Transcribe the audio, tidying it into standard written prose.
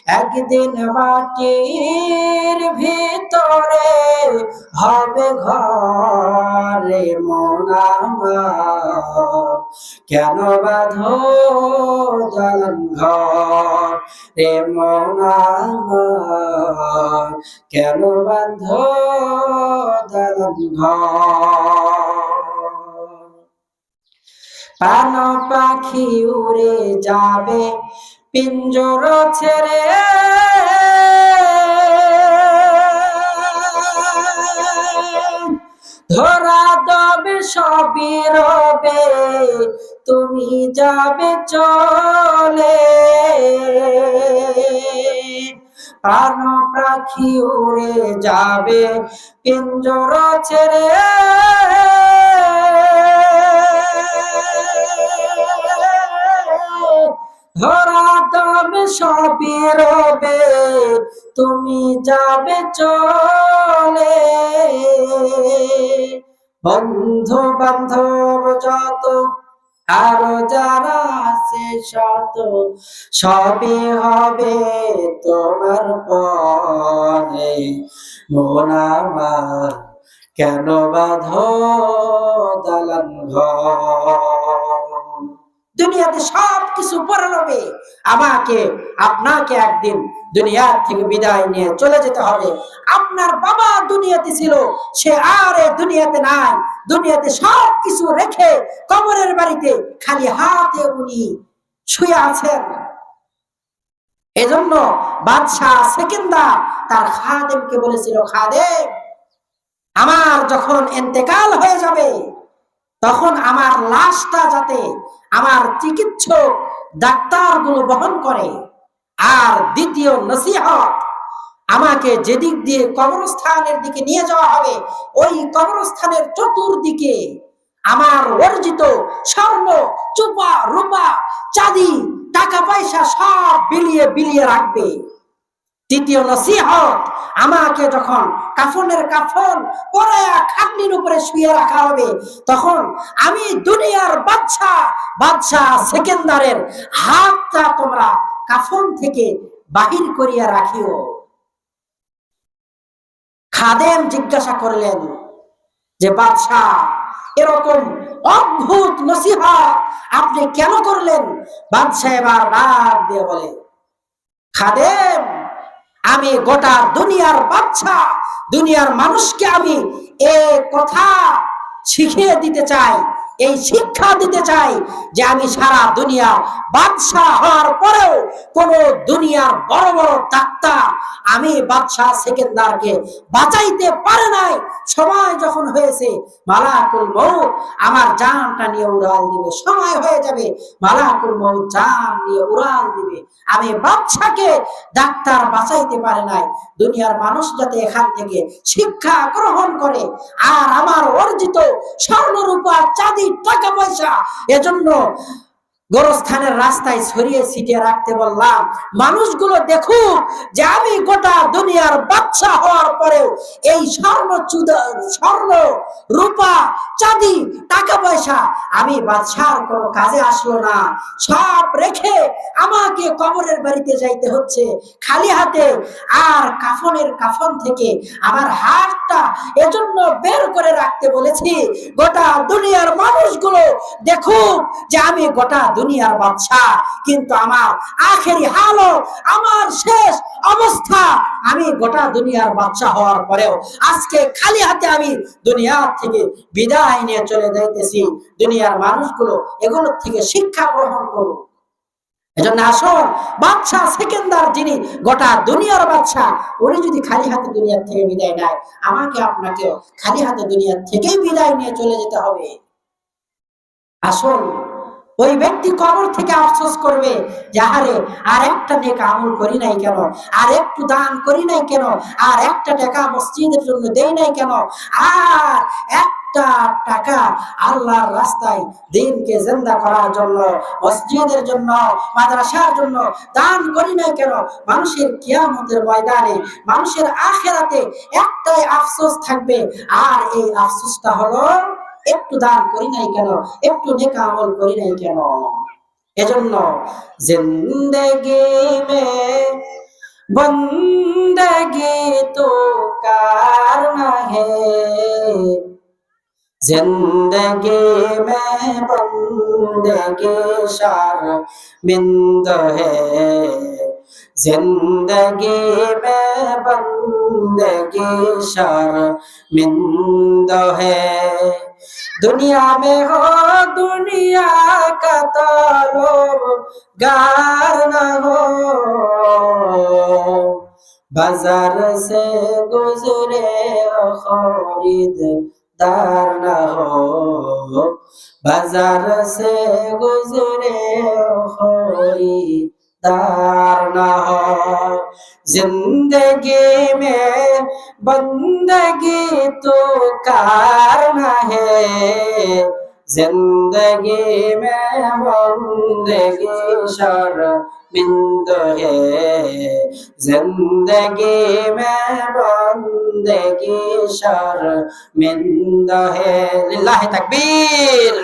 একদিন মাটির ভিতরে হবে ঘরে মন আমার, কেন বাঁধো দালান ঘর রে মন আমার, কেন বাঁধো দালান ঘর। প্রাণ পাখি উড়ে যাবে পিঞ্জর ছেড়ে, ধরা দেবে সবই রবে তুমি যাবে চলে। প্রাণ পাখি উড়ে যাবে পিঞ্জর ছেড়ে, ধরা দেবে সবই রবে তুমি যাবে চলে। বন্ধু বান্ধব যত আরো যারা আছে শত, সবই হবে তোমার পরে মন আমার, কেন বাঁধো দালান ঘর। দুনিয়াতে সব কিছু পড়ে রবে, আমাকে আপনাকে একদিন দুনিয়া থেকে বিদায় নিয়ে চলে যেতে হবে। আপনার বাবা দুনিয়াতে ছিল, সে আর এই দুনিয়াতে নাই। দুনিয়াতে সব কিছু রেখে কবরের বাড়িতে খালি হাতে উনি শুয়ে আছেন। এজন্য বাদশাহ সেকেন্দার তার খাদেমকে বলেছিল, খাদেম আমার যখন ইন্তেকাল হয়ে যাবে তখন আমার লাশটা যাতে আমার চিকিৎসক ডাক্তারগুলো বহন করে। আর দ্বিতীয় নসিহত, আমাকে যেদিক দিয়ে কবরস্থানের দিকে নিয়ে যাওয়া হবে ওই কবরস্থানের চতুর্দিকে আমার অর্জিত স্বর্ণ চূপা রূপা চাঁদি টাকা পয়সা সব বিলিয়ে বিলিয়ে রাখবে। তৃতীয় নসিহত, আমাকে যখন কাফনের কাফন পরে খাটনির উপরে শুয়ে রাখা হবে তখন আমি দুনিয়ার বাদশাহ সেকেন্দারের হাতটা তোমরা কাফন থেকে বাহির করিয়া রাখিও। খাদেম জিজ্ঞাসা করলেন যে বাদশাহ এরকম অদ্ভুত নসিহত আপনি কেন করলেন? বাদশাহ এবার ডাক দিয়ে বলে, খাদেম আমি গোটা দুনিয়ার বাদশাহ, দুনিয়ার মানুষকে আমি এই কথা শিখিয়ে দিতে চাই, এই শিক্ষা দিতে চাই যে আমি সারা দুনিয়া বাদশাহ হওয়ার পরেও কোন দুনিয়ার বড় বড় ডাক্তার আমি বাদশাহ সেকেন্দারকে বাঁচাইতে পারে নাই। সময় যখন হয়েছে মালাকুল মউত আমার জানটা নিয়ে উড়াল দিবে, সময় হয়ে যাবে মালাকুল মউত জান নিয়ে উড়াল দিবে। আমি বাদশাকে ডাক্তার বাঁচাইতে পারে নাই, দুনিয়ার মানুষ যাতে এখান থেকে শিক্ষা গ্রহণ করে আর আমার অর্জিত স্বর্ণ রূপা চাঁদি টাকা পয়সা এজন্য গোরস্থানের রাস্তায় ছড়িয়ে ছিটিয়ে রাখতে বললাম। মানুষগুলো দেখুক যে আমি গোটা দুনিয়ার বাদশা হওয়ার পরেও এই স্বর্ণ রূপা চাঁদি টাকা পয়সা আমি বাদশার কোনো কাজে আসলো না, সব রেখে আমাকে কবরের বাড়িতে যাইতে হচ্ছে খালি হাতে। আর কাফনের কাফন থেকে আমার হাতটা এজন্য বের করে রাখতে বলেছি গোটা দুনিয়ার মানুষগুলো দেখুক যে আমি গোটা দুনিয়ার বাদশাহ, কিন্তু আমার আখেরি হালত, আমার শেষ অবস্থা আমি গোটা দুনিয়ার বাদশাহ হওয়ার পরেও আজকে খালি হাতে আমি দুনিয়া থেকে বিদায় নিয়ে চলে যাইতেছি। দুনিয়ার মানুষগুলো এগুলোর থেকে শিক্ষা গ্রহণ করুক। এজন্য আসুন বাদশাহ সেকেন্দার যিনি গোটা দুনিয়ার বাদশাহ, উনি যদি খালি হাতে দুনিয়ার থেকে বিদায় নেয়, আমাকে আপনাকেও খালি হাতে দুনিয়ার থেকেই বিদায় নিয়ে চলে যেতে হবে। আসুন ওই ব্যক্তি কবর থেকে আফসোস করবে যে আরে আর একটা নেক আমল করি নাই কেন, আর একটু দান করি নাই কেন, আর একটা টাকা মসজিদের জন্য দেই নাই কেন, আর একটা টাকা আল্লাহর রাস্তায় দ্বীনকে জিন্দা করার জন্য, মসজিদের জন্য, মাদ্রাসার জন্য দান করি নাই কেন। মানুষের কিয়ামতের ময়দানে, মানুষের আখিরাতে একটাই আফসোস থাকবে, আর এই আফসোসটা হলো একটু দান করি নাই কেন, একটু নেক আমল করি নাই কেন। এজন্য জিন্দেগি মে बंदगी तो करना है जिंदगी में बंदगी शर्मिंद है जिंदगी में बंदगी शर्मिंद है दुनिया में हो दुनिया का ताल्लुकार न हो बाजार से गुजरे खरीदार न हो बाजार से गुजरे खरीदार न हो जिंदगी में बंदगी तो करना है जिंदगी में बंदगी शर्मिंद है जिंदगी में बंदगी शर्मिंद है लिल्लाह तकबीर।